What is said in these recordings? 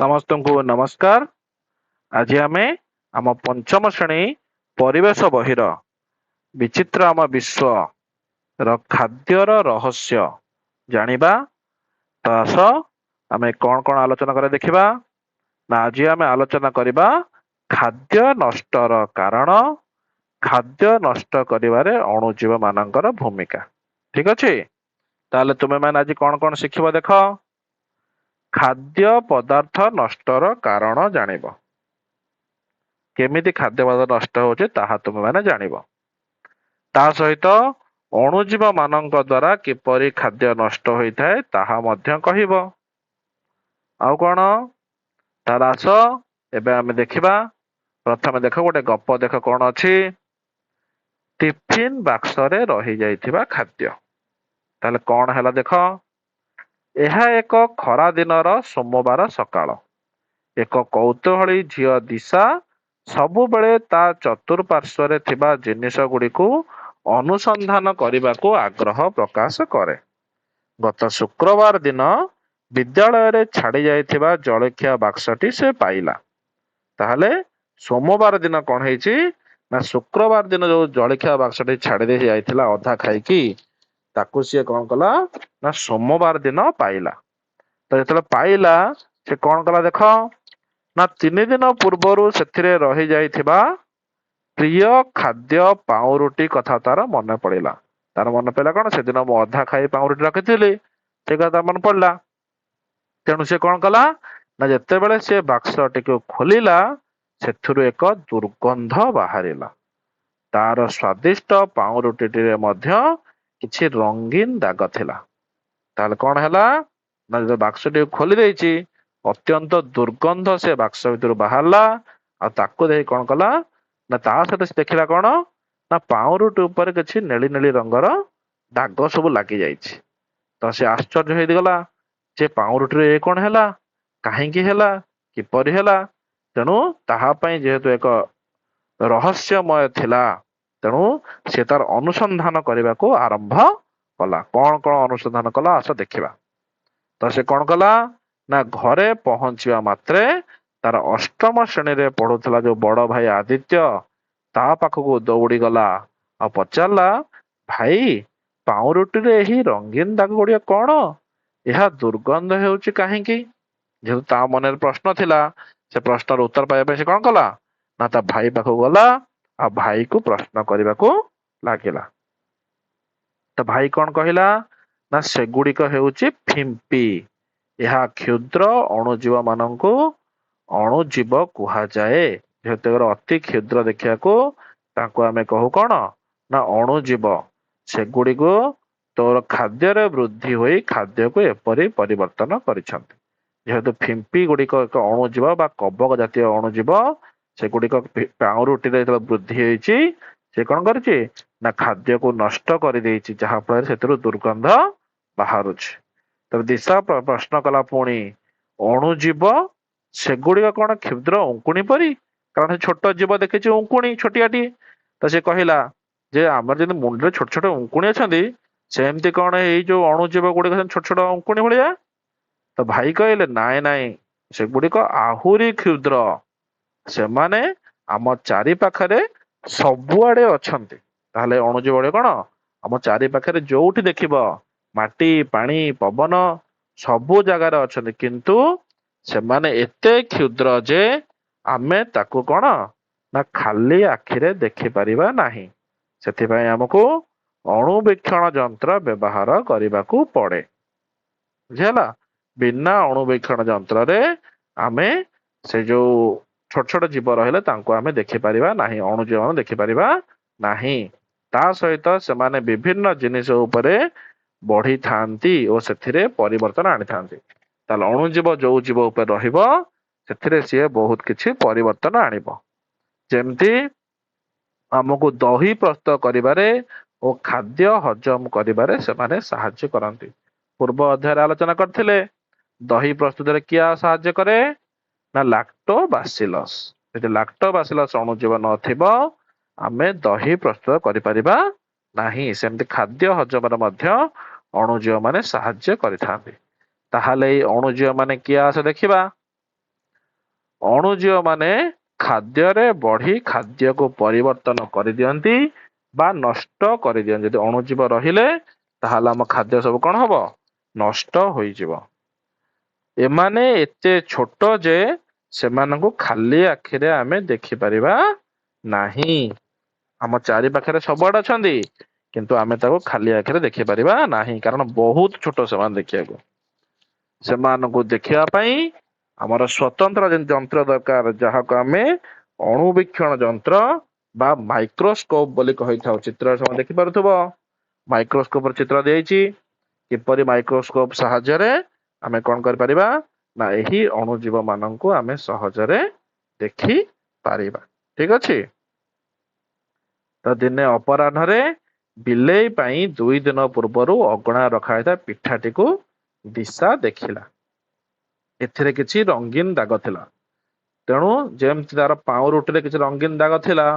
ସମସ୍ତଙ୍କୁ ନମସ୍କାର। ଆଜି ଆମେ ଆମ ପଞ୍ଚମ ଶ୍ରେଣୀ ପରିବେଶ ବହିର ବିଚିତ୍ର ଆମ ବିଶ୍ୱର ଖାଦ୍ୟର ରହସ୍ୟ ଜାଣିବା। ତ ଆସ ଆମେ କଣ କଣ ଆଲୋଚନା କରିବା ଦେଖିବା। ନା ଆଜି ଆମେ ଆଲୋଚନା କରିବା ଖାଦ୍ୟ ନଷ୍ଟର କାରଣ, ଖାଦ୍ୟ ନଷ୍ଟ କରିବାରେ ଅଣୁଜୀବ ମାନଙ୍କର ଭୂମିକା। ଠିକ ଅଛି, ତାହେଲେ ତୁମେ ମାନେ ଆଜି କଣ କଣ ଶିଖିବ ଦେଖ। ଖାଦ୍ୟ ପଦାର୍ଥ ନଷ୍ଟର କାରଣ ଜାଣିବ। କେମିତି ଖାଦ୍ୟ ପଦାର୍ଥ ନଷ୍ଟ ହଉଛି ତାହା ତୁମେ ମାନେ ଜାଣିବ। ତା ସହିତ ଅଣୁଜୀବ ମାନଙ୍କ ଦ୍ଵାରା କିପରି ଖାଦ୍ୟ ନଷ୍ଟ ହୋଇଥାଏ ତାହା ମଧ୍ୟ କହିବ। ଆଉ କଣ, ତାହେଲେ ଆସ ଏବେ ଆମେ ଦେଖିବା। ପ୍ରଥମେ ଦେଖ, ଗୋଟେ ଗପ ଦେଖ କଣ ଅଛି। ଟିଫିନ ବାକ୍ସରେ ରହିଯାଇଥିବା ଖାଦ୍ୟ। ତାହେଲେ କଣ ହେଲା ଦେଖ। ଏହା ଏକ ଖରା ଦିନର ସୋମବାର ସକାଳ। ଏକ କୌତୂହଳୀ ଝିଅ ଦିଶା ସବୁବେଳେ ତା ଚତୁଃପାର୍ଶ୍ଵରେ ଥିବା ଜିନିଷ ଗୁଡିକୁ ଅନୁସନ୍ଧାନ କରିବାକୁ ଆଗ୍ରହ ପ୍ରକାଶ କରେ। ଗତ ଶୁକ୍ରବାର ଦିନ ବିଦ୍ୟାଳୟରେ ଛାଡି ଯାଇଥିବା ଜଳଖିଆ ବାକ୍ସଟି ସେ ପାଇଲା। ତାହେଲେ ସୋମବାର ଦିନ କଣ ହେଇଛି ନା, ଶୁକ୍ରବାର ଦିନ ଯୋଉ ଜଳଖିଆ ବାକ୍ସଟି ଛାଡି ଦେଇ ଯାଇଥିଲା ଅଧା ଖାଇକି, ତାକୁ ସିଏ କଣ କଲା ନା ସୋମବାର ଦିନ ପାଇଲା। ତ ଯେତେବେଳେ ପାଇଲା, ସେ କଣ କଲା ଦେଖ। ନା 3 ଦିନ ପୂର୍ବରୁ ସେଥିରେ ରହିଯାଇଥିବା ପ୍ରିୟ ଖାଦ୍ୟ ପାଉଁରୁଟି କଥା ତାର ମନେ ପଡିଲା। ତାର ମନେ ପଡିଲା କଣ, ସେଦିନ ମୁଁ ଅଧା ଖାଇ ପାଉଁରୁଟି ରଖିଥିଲି, ସେ କଥା ମନେ ପଡିଲା। ତେଣୁ ସେ କଣ କଲା ନା, ଯେତେବେଳେ ସେ ବାକ୍ସଟିକୁ ଖୋଲିଲା, ସେଥିରୁ ଏକ ଦୁର୍ଗନ୍ଧ ବାହାରିଲା। ତାର ସ୍ଵାଦିଷ୍ଟ ପାଉଁରୁଟିଟିରେ ମଧ୍ୟ କିଛି ରଙ୍ଗୀନ ଦାଗ ଥିଲା। ତାହେଲେ କଣ ହେଲା ନା, ଯେତେବେଳେ ବାକ୍ସଟିକୁ ଖୋଲି ଦେଇଛି, ଅତ୍ୟନ୍ତ ଦୁର୍ଗନ୍ଧ ସେ ବାକ୍ସ ଭିତରୁ ବାହାରିଲା। ଆଉ ତାକୁ ଦେଇ କଣ କଲା ନା, ତା ସହିତ ସେ ଦେଖିଲା କଣ ନା, ପାଉଁରୁଟି ଉପରେ କିଛି ନେଳି ନେଳି ରଙ୍ଗର ଦାଗ ସବୁ ଲାଗି ଯାଇଛି। ତ ସେ ଆଶ୍ଚର୍ଯ୍ୟ ହେଇଗଲା, ଯେ ପାଉଁରୁଟିରେ ଏ କଣ ହେଲା, କାହିଁକି ହେଲା, କିପରି ହେଲା। ତେଣୁ ତାହା ପାଇଁ ଯେହେତୁ ଏକ ରହସ୍ୟମୟ ଥିଲା, ତେଣୁ ସେ ତାର ଅନୁସନ୍ଧାନ କରିବାକୁ ଆରମ୍ଭ କଲା। କଣ କଣ ଅନୁସନ୍ଧାନ କଲା ଆସ ଦେଖିବା। ତ ସେ କଣ କଲା ନା, ଘରେ ପହଞ୍ଚିବା ମାତ୍ରେ ତାର ଅଷ୍ଟମ ଶ୍ରେଣୀରେ ପଢୁଥିଲା ଯୋଉ ବଡ ଭାଇ ଆଦିତ୍ୟ, ତା ପାଖକୁ ଦୌଡି ଗଲା ଆଉ ପଚାରିଲା, ଭାଇ, ପାଉଁରୁଟିରେ ଏହି ରଙ୍ଗୀନ ଦାଗ ଗୁଡିକ କଣ? ଏହା ଦୁର୍ଗନ୍ଧ ହେଉଛି କାହିଁକି? ଯେହେତୁ ତା ମନରେ ପ୍ରଶ୍ନ ଥିଲା, ସେ ପ୍ରଶ୍ନର ଉତ୍ତର ପାଇବା ପାଇଁ ସେ କଣ କଲା ନା, ତା ଭାଇ ପାଖକୁ ଗଲା ଆଉ ଭାଇକୁ ପ୍ରଶ୍ନ କରିବାକୁ ଲାଗିଲା। ତ ଭାଇ କଣ କହିଲା ନା, ସେଗୁଡିକ ହେଉଛି ଫିମ୍ପି। ଏହା କ୍ଷୁଦ୍ର ଅଣୁଜୀବ ମାନଙ୍କୁ ଅଣୁଜୀବ କୁହାଯାଏ। ଯେହେତୁ ଅତି କ୍ଷୁଦ୍ର ଦେଖିବାକୁ, ତାଙ୍କୁ ଆମେ କହୁ କଣ ନା ଅଣୁଜୀବ। ସେଗୁଡିକୁ ତୋର ଖାଦ୍ୟରେ ବୃଦ୍ଧି ହୋଇ ଖାଦ୍ୟକୁ ଏପରି ପରିବର୍ତ୍ତନ କରିଛନ୍ତି। ଯେହେତୁ ଫିମ୍ପି ଗୁଡିକ ଏକ ଅଣୁଜୀବ ବା କବକ ଜାତୀୟ ଅଣୁଜୀବ, ସେଗୁଡିକ ପାଉଁରୁଟିରେ ଯେତେବେଳେ ବୃଦ୍ଧି ହେଇଛି, ସେ କଣ କରିଛି ନା ଖାଦ୍ୟକୁ ନଷ୍ଟ କରିଦେଇଛି, ଯାହା ଫଳରେ ସେଥିରୁ ଦୁର୍ଗନ୍ଧ ବାହାରୁଛି। ତେବେ ଦିଶା ପ୍ରଶ୍ନ କଲା ପୁଣି, ଅଣୁଜୀବ ସେଗୁଡିକ କଣ କ୍ଷୁଦ୍ର ଉଙ୍କୁଣି ପରି? କାରଣ ସେ ଛୋଟ ଜୀବ ଦେଖିଛି ଉଙ୍କୁଣି ଛୋଟିଆଟି। ତ ସେ କହିଲା ଯେ, ଆମର ଯେମିତି ମୁଣ୍ଡରେ ଛୋଟ ଛୋଟ ଉଙ୍କୁଣି ଅଛନ୍ତି, ସେମିତି କଣ ଏଇ ଯୋଉ ଅଣୁଜୀବ ଗୁଡିକ ଛୋଟ ଛୋଟ ଉଙ୍କୁଣି ଭଳିଆ? ତ ଭାଇ କହିଲେ, ନାଇଁ ନାଇଁ, ସେଗୁଡିକ ଆହୁରି କ୍ଷୁଦ୍ର। ସେମାନେ ଆମ ଚାରି ପାଖରେ ସବୁଆଡେ ଅଛନ୍ତି। ତାହେଲେ ଅଣୁଜୀବ ଗୁଡିକ କଣ ଆମ ଚାରି ପାଖରେ ଯୋଉଠି ଦେଖିବ, ମାଟି, ପାଣି, ପବନ ସବୁ ଜାଗାରେ ଅଛନ୍ତି, କିନ୍ତୁ ସେମାନେ ଏତେ କ୍ଷୁଦ୍ର ଯେ ଆମେ ତାକୁ କଣ ନା ଖାଲି ଆଖିରେ ଦେଖିପାରିବା ନାହିଁ। ସେଥିପାଇଁ ଆମକୁ ଅଣୁବୀକ୍ଷଣ ଯନ୍ତ୍ର ବ୍ୟବହାର କରିବାକୁ ପଡେ। ବୁଝିହେଲା? ବିନା ଅଣୁବୀକ୍ଷଣ ଯନ୍ତ୍ରରେ ଆମେ ସେ ଯୋଉ ଛୋଟ ଛୋଟ ଜୀବ ରହିଲେ ତାଙ୍କୁ ଆମେ ଦେଖିପାରିବା ନାହିଁ, ଅଣୁଜୀବ ଦେଖିପାରିବା ନାହିଁ। ତା ସହିତ ସେମାନେ ବିଭିନ୍ନ ଜିନିଷ ଉପରେ ବଢିଥାନ୍ତି ଓ ସେଥିରେ ପରିବର୍ତ୍ତନ ଆଣିଥାନ୍ତି। ତାହେଲେ ଅଣୁଜୀବ ଯୋଉ ଜୀବ ଉପରେ ରହିବ, ସେଥିରେ ସିଏ ବହୁତ କିଛି ପରିବର୍ତ୍ତନ ଆଣିବ। ଯେମିତି ଆମକୁ ଦହି ପ୍ରସ୍ତୁତ କରିବାରେ ଓ ଖାଦ୍ୟ ହଜମ କରିବାରେ ସେମାନେ ସାହାଯ୍ୟ କରନ୍ତି। ପୂର୍ବ ଅଧ୍ୟାୟରେ ଆଲୋଚନା କରିଥିଲେ, ଦହି ପ୍ରସ୍ତୁତରେ କିଏ ସାହାଯ୍ୟ କରେ ନା ଲାକ୍ଟୋବାସିଲସ। ଯଦି ଲାକ୍ଟୋବାସିଲସ ଅଣୁଜୀବ ନଥିବ, ଆମେ ଦହି ପ୍ରସ୍ତୁତ କରିପାରିବା ନାହିଁ। ସେମିତି ଖାଦ୍ୟ ହଜମରେ ମଧ୍ୟ ଅଣୁଜୀବ ମାନେ ସାହାଯ୍ୟ କରିଥାନ୍ତି। ତାହେଲେ ଏଇ ଅଣୁଜୀବ ମାନେ କିଏ ଆସ ଦେଖିବା। ଅଣୁଜୀବ ମାନେ ଖାଦ୍ୟରେ ବଢି ଖାଦ୍ୟକୁ ପରିବର୍ତ୍ତନ କରିଦିଅନ୍ତି ବା ନଷ୍ଟ କରିଦିଅନ୍ତି। ଯଦି ଅଣୁଜୀବ ରହିଲେ ତାହେଲେ ଆମ ଖାଦ୍ୟ ସବୁ କଣ ହବ? ନଷ୍ଟ ହୋଇଯିବ। ଏମାନେ ଏତେ ଛୋଟ ଯେ ସେମାନଙ୍କୁ ଖାଲି ଆଖିରେ ଆମେ ଦେଖିପାରିବା ନାହିଁ। ଆମ ଚାରି ପାଖରେ ସବୁଆଡେ ଅଛନ୍ତି, କିନ୍ତୁ ଆମେ ତାକୁ ଖାଲି ଆଖିରେ ଦେଖିପାରିବା ନାହିଁ, କାରଣ ବହୁତ ଛୋଟ ସେମାନେ ଦେଖିବାକୁ। ସେମାନଙ୍କୁ ଦେଖିବା ପାଇଁ ଆମର ସ୍ୱତନ୍ତ୍ର ଯନ୍ତ୍ର ଦରକାର, ଯାହାକୁ ଆମେ ଅଣୁବୀକ୍ଷଣ ଯନ୍ତ୍ର ବା ମାଇକ୍ରୋସ୍କୋପ ବୋଲି କହିଥାଉ। ଚିତ୍ରରେ ସେମାନେ ଦେଖିପାରୁଥିବ, ମାଇକ୍ରୋସ୍କୋପ ର ଚିତ୍ର ଦିଆଯାଇଛି। କିପରି ମାଇକ୍ରୋସ୍କୋପ ସାହାଯ୍ୟରେ ଆମେ କଣ କରିପାରିବା ନା ଏହି ଅଣୁଜୀବ ମାନଙ୍କୁ ଆମେ ସହଜରେ ଦେଖି ପାରିବା। ଠିକ ଅଛି। ତ ଦିନେ ଅପରାହ୍ନରେ ବିଲେଇ ପାଇଁ 2 ଦିନ ପୂର୍ବରୁ ଅଗଣା ରଖାଯାଇଥିବା ପିଠାଟିକୁ ଦିଶା ଦେଖିଲା। ଏଥିରେ କିଛି ରଙ୍ଗୀନ ଦାଗ ଥିଲା। ତେଣୁ ଯେମିତି ତାର ପାଉଁରୁଟିରେ କିଛି ରଙ୍ଗୀନ ଦାଗ ଥିଲା,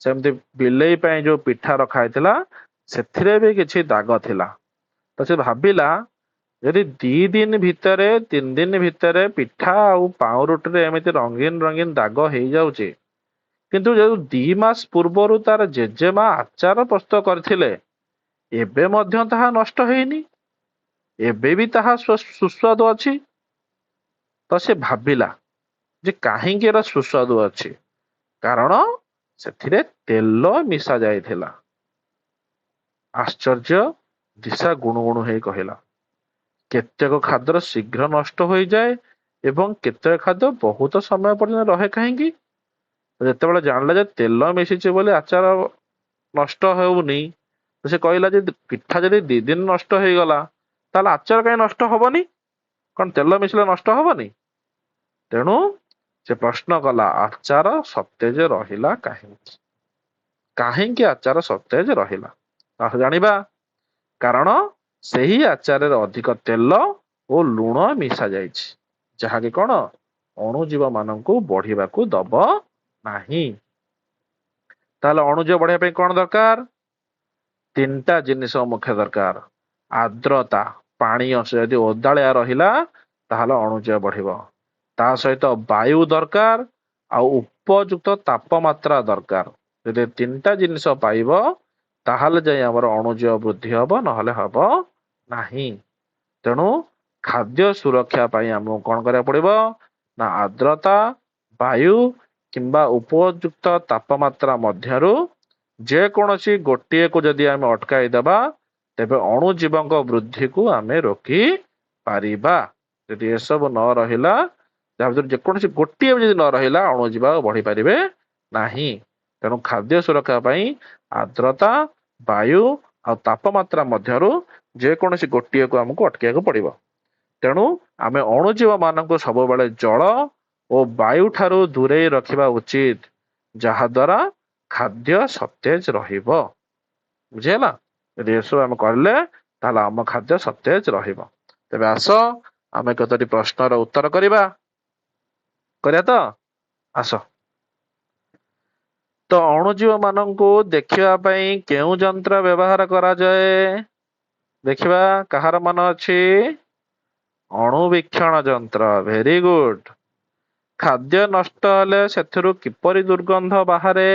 ସେମିତି ବିଲେଇ ପାଇଁ ଯୋଉ ପିଠା ରଖା ହେଇଥିଲା ସେଥିରେ ବି କିଛି ଦାଗ ଥିଲା। ତ ସେ ଭାବିଲା, ଯଦି 2 ଦିନ ଭିତରେ 3 ଦିନ ଭିତରେ ପିଠା ଆଉ ପାଉଁରୁଟିରେ ଏମିତି ରଙ୍ଗୀନ ରଙ୍ଗୀନ ଦାଗ ହେଇଯାଉଛି, କିନ୍ତୁ ଯୋଉ 2 ମାସ ପୂର୍ବରୁ ତାର ଜେଜେମା ଆଚାର ପ୍ରସ୍ତୁତ କରିଥିଲେ ଏବେ ମଧ୍ୟ ତାହା ନଷ୍ଟ ହେଇନି, ଏବେ ବି ତାହା ସୁସ୍ୱାଦୁ ଅଛି। ତ ସେ ଭାବିଲା ଯେ କାହିଁକି ଏରା ସୁସ୍ୱାଦୁ ଅଛି? କାରଣ ସେଥିରେ ତେଲ ମିଶା ଯାଇଥିଲା। ଆଶ୍ଚର୍ଯ୍ୟ, ଦିଶା ଗୁଣୁ ଗୁଣୁ ହେଇ କହିଲା, କେତେକ ଖାଦ୍ୟ ଶୀଘ୍ର ନଷ୍ଟ ହୋଇଯାଏ ଏବଂ କେତେକ ଖାଦ୍ୟ ବହୁତ ସମୟ ପର୍ଯ୍ୟନ୍ତ ରହେ କାହିଁକି? ଯେତେବେଳେ ଜାଣିଲା ଯେ ତେଲ ମିଶିଛି ବୋଲି ଆଚାର ନଷ୍ଟ ହେଉନି, ସେ କହିଲା ଯେ ପିଠା ଯଦି 2 ଦିନ ନଷ୍ଟ ହେଇଗଲା ତାହେଲେ ଆଚାର କାହିଁ ନଷ୍ଟ ହବନି? କଣ ତେଲ ମିଶିଲେ ନଷ୍ଟ ହବନି? ତେଣୁ ସେ ପ୍ରଶ୍ନ କଲା, ଆଚାର ସତେଜ ରହିଲା କାହିଁକି? କାହିଁକି ଆଚାର ସତେଜ ରହିଲା? ତାହା ଜାଣିବା। କାରଣ ସେହି ଆଚାରରେ ଅଧିକ ତେଲ ଓ ଲୁଣ ମିଶା ଯାଇଛି, ଯାହାକି କଣ ଅଣୁଜୀବ ମାନଙ୍କୁ ବଢିବାକୁ ଦବ ନାହିଁ। ତାହେଲେ ଅଣୁଜୀବ ବଢିବା ପାଇଁ କଣ ଦରକାର? 3ଟା ଜିନିଷ ମୁଖ୍ୟ ଦରକାର। ଆର୍ଦ୍ରତା, ପାଣି ଅଂଶ ଯଦି ଓଦାଳିଆ ରହିଲା ତାହେଲେ ଅଣୁଜୀବ ବଢିବ। ତା ସହିତ ବାୟୁ ଦରକାର ଆଉ ଉପଯୁକ୍ତ ତାପମାତ୍ରା ଦରକାର। ଯଦି 3ଟା ଜିନିଷ ପାଇବ ତାହେଲେ ଯାଇ ଆମର ଅଣୁଜୀବ ବୃଦ୍ଧି ହବ, ନହେଲେ ହବ ନାହିଁ। ତେଣୁ ଖାଦ୍ୟ ସୁରକ୍ଷା ପାଇଁ ଆମକୁ କଣ କରିବାକୁ ପଡିବ ନା ଆର୍ଦ୍ରତା, ବାୟୁ କିମ୍ବା ଉପଯୁକ୍ତ ତାପମାତ୍ରା ମଧ୍ୟରୁ ଯେକୌଣସି ଗୋଟିଏକୁ ଯଦି ଆମେ ଅଟକାଇ ଦେବା ତେବେ ଅଣୁଜୀବଙ୍କ ବୃଦ୍ଧିକୁ ଆମେ ରୋକି ପାରିବା। ଯଦି ଏସବୁ ନ ରହିଲା, ଯାହା ଭିତରୁ ଯେକୌଣସି ଗୋଟିଏ ଯଦି ନ ରହିଲା, ଅଣୁଜୀବ ବଢି ପାରିବେ ନାହିଁ। ତେଣୁ ଖାଦ୍ୟ ସୁରକ୍ଷା ପାଇଁ ଆର୍ଦ୍ରତା, ବାୟୁ ଆଉ ତାପମାତ୍ରା ମଧ୍ୟରୁ ଯେକୌଣସି ଗୋଟିଏକୁ ଆମକୁ ଅଟକେଇବାକୁ ପଡିବ। ତେଣୁ ଆମେ ଅଣୁଜୀବ ମାନଙ୍କୁ ସବୁବେଳେ ଜଳ ଓ ବାୟୁ ଠାରୁ ଦୂରେଇ ରଖିବା ଉଚିତ, ଯାହା ଦ୍ୱାରା ଖାଦ୍ୟ ସତେଜ ରହିବ। ବୁଝିହେଲା? ଯଦି ଏସବୁ ଆମେ କରିଲେ ତାହେଲେ ଆମ ଖାଦ୍ୟ ସତେଜ ରହିବ। ତେବେ ଆସ ଆମେ କେତୋଟି ପ୍ରଶ୍ନର ଉତ୍ତର କରିବା। ତ ଆସ। ତ ଅଣୁଜୀବ ମାନଙ୍କୁ ଦେଖିବା ପାଇଁ କେଉଁ ଯନ୍ତ୍ର ବ୍ୟବହାର କରାଯାଏ? ଦେଖିବା, କାହାର ମନ ଅଛି? ଅଣୁବୀକ୍ଷଣ ଯନ୍ତ୍ର। Very good. ଖାଦ୍ୟ ନଷ୍ଟ ହେଲେ ସେଥିରୁ କିପରି ଦୁର୍ଗନ୍ଧ ବାହାରେ?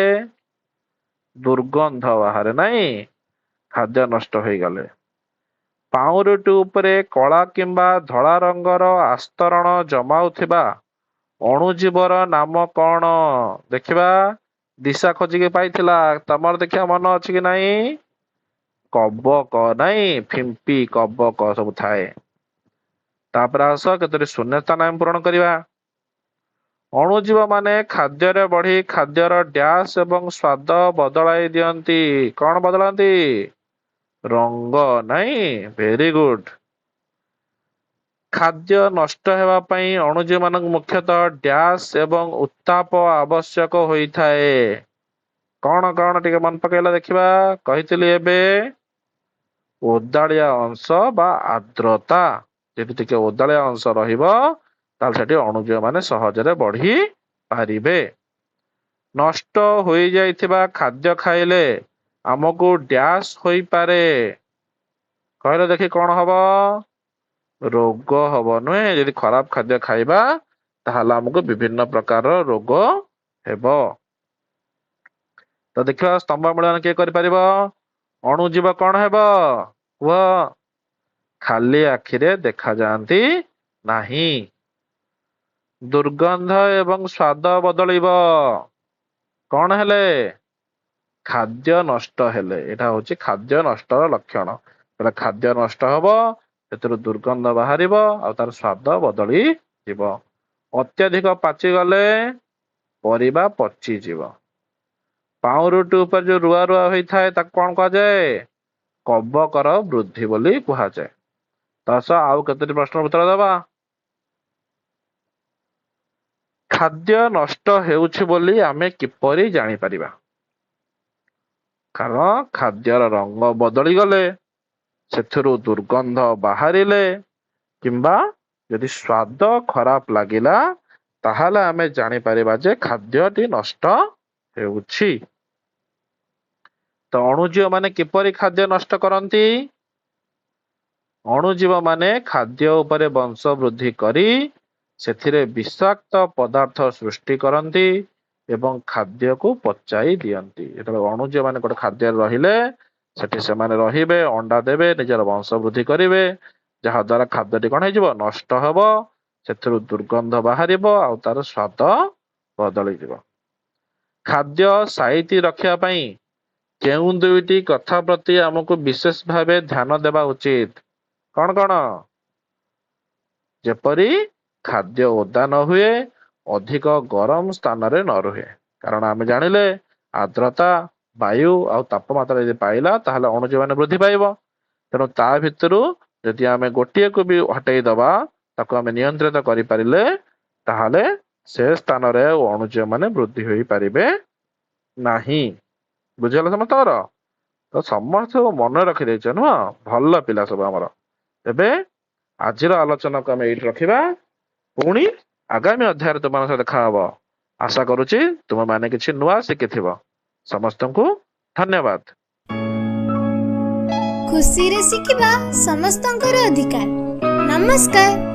ଦୁର୍ଗନ୍ଧ ବାହାରେ, ନାଇଁ? ଖାଦ୍ୟ ନଷ୍ଟ ହେଇଗଲେ ପାଉଁରୁଟି ଉପରେ କଳା କିମ୍ବା ଧଳା ରଙ୍ଗର ଆସ୍ତରଣ ଜମାଉଥିବା ଅଣୁଜୀବର ନାମ କଣ? ଦେଖିବା, ଦିଶା ଖୋଜିକି ପାଇଥିଲା, ତମର ଦେଖିବା ମନ ଅଛି କି ନାହିଁ? କବକ, ନାଇଁ? ଫିମ୍ପି, କବକ ସବୁ ଥାଏ। ତାପରେ ଆସ କେତୋଟି ଶୂନ୍ୟସ୍ଥାନ ଆମେ ପୂରଣ କରିବା। ଅଣୁଜୀବ ମାନେ ଖାଦ୍ୟରେ ବଢି ଖାଦ୍ୟର ଡ୍ୟାସ ଏବଂ ସ୍ୱାଦ ବଦଳାଇ ଦିଅନ୍ତି। କଣ ବଦଳାନ୍ତି? ରଙ୍ଗ, ନାଇଁ? Very good. ଖାଦ୍ୟ ନଷ୍ଟ ହେବା ପାଇଁ ଅଣୁଜୀବ ମାନଙ୍କୁ ମୁଖ୍ୟତଃ ଡ୍ୟାସ ଏବଂ ଉତ୍ତାପ ଆବଶ୍ୟକ ହୋଇଥାଏ। କଣ କଣ ଟିକେ ମନେ ପକେଇଲା ଦେଖିବା। କହିଥିଲି ଏବେ ଓଦାଳିଆ ଅଂଶ ବା ଆର୍ଦ୍ରତା। ଯଦି ଟିକେ ଓଦାଳିଆ ଅଂଶ ରହିବ ତାହେଲେ ସେଠି ଅଣୁଜୀବ ମାନେ ସହଜରେ ବଢି ପାରିବେ। ନଷ୍ଟ ହୋଇଯାଇଥିବା ଖାଦ୍ୟ ଖାଇଲେ ଆମକୁ ଡ୍ୟାସ ହୋଇପାରେ। କହିଲେ ଦେଖି କଣ ହବ? ରୋଗ ହବ, ନୁହେଁ? ଯଦି ଖରାପ ଖାଦ୍ୟ ଖାଇବା ତାହେଲେ ଆମକୁ ବିଭିନ୍ନ ପ୍ରକାର ରୋଗ ହେବ। ତ ଦେଖିବା ସ୍ତମ୍ଭ ମିଳନ କିଏ କରିପାରିବ? ଅଣୁଜୀବ କଣ ହେବ କୁହ? ଖାଲି ଆଖିରେ ଦେଖାଯାଆନ୍ତି ନାହିଁ। ଦୁର୍ଗନ୍ଧ ଏବଂ ସ୍ୱାଦ ବଦଳିବ। କଣ ହେଲେ? ଖାଦ୍ୟ ନଷ୍ଟ ହେଲେ। ଏଇଟା ହଉଛି ଖାଦ୍ୟ ନଷ୍ଟର ଲକ୍ଷଣ। ଖାଦ୍ୟ ନଷ୍ଟ ହବ, ସେଥିରୁ ଦୁର୍ଗନ୍ଧ ବାହାରିବ ଆଉ ତାର ସ୍ୱାଦ ବଦଳି ଯିବ। ଅତ୍ୟଧିକ ପାଚିଗଲେ ପରିବା ପଚିଯିବ। ପାଉଁରୁଟି ଉପରେ ଯୋଉ ରୁଆ ରୁଆ ହୋଇଥାଏ ତାକୁ କଣ କୁହାଯାଏ? କବକର ବୃଦ୍ଧି ବୋଲି କୁହାଯାଏ। ତାସ ଆଉ କେତୋଟି ପ୍ରଶ୍ନ ଉତ୍ତର ଦେବା। ଖାଦ୍ୟ ନଷ୍ଟ ହେଉଛି ବୋଲି ଆମେ କିପରି ଜାଣିପାରିବା? କାରଣ ଖାଦ୍ୟର ରଙ୍ଗ ବଦଳିଗଲେ, ସେଥିରୁ ଦୁର୍ଗନ୍ଧ ବାହାରିଲେ କିମ୍ବା ଯଦି ସ୍ୱାଦ ଖରାପ ଲାଗିଲା ତାହେଲେ ଆମେ ଜାଣିପାରିବା ଯେ ଖାଦ୍ୟଟି ନଷ୍ଟ ହେଉଛି। ତ ଅଣୁଜୀବ ମାନେ କିପରି ଖାଦ୍ୟ ନଷ୍ଟ କରନ୍ତି? ଅଣୁଜୀବ ମାନେ ଖାଦ୍ୟ ଉପରେ ବଂଶ ବୃଦ୍ଧି କରି ସେଥିରେ ବିଷାକ୍ତ ପଦାର୍ଥ ସୃଷ୍ଟି କରନ୍ତି ଏବଂ ଖାଦ୍ୟକୁ ପଚାଇ ଦିଅନ୍ତି। ଯେତେବେଳେ ଅଣୁଜୀବ ମାନେ ଗୋଟେ ଖାଦ୍ୟରେ ରହିଲେ ସେଠି ସେମାନେ ରହିବେ, ଅଣ୍ଡା ଦେବେ, ନିଜର ବଂଶ ବୃଦ୍ଧି କରିବେ, ଯାହା ଦ୍ୱାରା ଖାଦ୍ୟଟି କଣ ହେଇଯିବ? ନଷ୍ଟ ହବ, ସେଥିରୁ ଦୁର୍ଗନ୍ଧ ବାହାରିବ ଆଉ ତାର ସ୍ୱାଦ ବଦଳିଯିବ। ଖାଦ୍ୟ ସାଇତି ରଖିବା ପାଇଁ କେଉଁ ଦୁଇଟି କଥା ପ୍ରତି ଆମକୁ ବିଶେଷ ଭାବେ ଧ୍ୟାନ ଦେବା ଉଚିତ? କଣ କଣ? ଯେପରି ଖାଦ୍ୟ ଓଦା ନ ହୁଏ, ଅଧିକ ଗରମ ସ୍ଥାନରେ ନ ରୁହେ। କାରଣ ଆମେ ଜାଣିଲେ ଆର୍ଦ୍ରତା, ବାୟୁ ଆଉ ତାପମାତ୍ରା ଯଦି ପାଇଲା ତାହେଲେ ଅଣୁଜୀବ ମାନେ ବୃଦ୍ଧି ପାଇବ। ତେଣୁ ତା ଭିତରୁ ଯଦି ଆମେ ଗୋଟିଏକୁ ବି ହଟେଇ ଦବା, ତାକୁ ଆମେ ନିୟନ୍ତ୍ରିତ କରିପାରିଲେ ତାହେଲେ ସେ ସ୍ଥାନରେ ଅଣୁଜୀବ ମାନେ ବୃଦ୍ଧି ହୋଇପାରିବେ ନାହିଁ। ବୁଝିଗଲା ସମସ୍ତଙ୍କର? ତ ସମସ୍ତଙ୍କୁ ମନେ ରଖିଦେଇଛ ନୁହଁ? ଭଲ ପିଲା ସବୁ ଆମର। ଏବେ ଆଜିର ଆଲୋଚନାକୁ ଆମେ ଏଇଠି ରଖିବା। ପୁଣି ଆଗାମୀ ଅଧ୍ୟାୟରେ ତୁମମାନଙ୍କ ସହ ଦେଖା ହବ। ଆଶା କରୁଛି ତୁମମାନେ କିଛି ନୂଆ ଶିଖିଥିବ। ସମସ୍ତଙ୍କୁ ଧନ୍ୟବାଦ। ଖୁସିରେ ଶିଖିବା ସମସ୍ତଙ୍କର ଅଧିକାର। ନମସ୍କାର।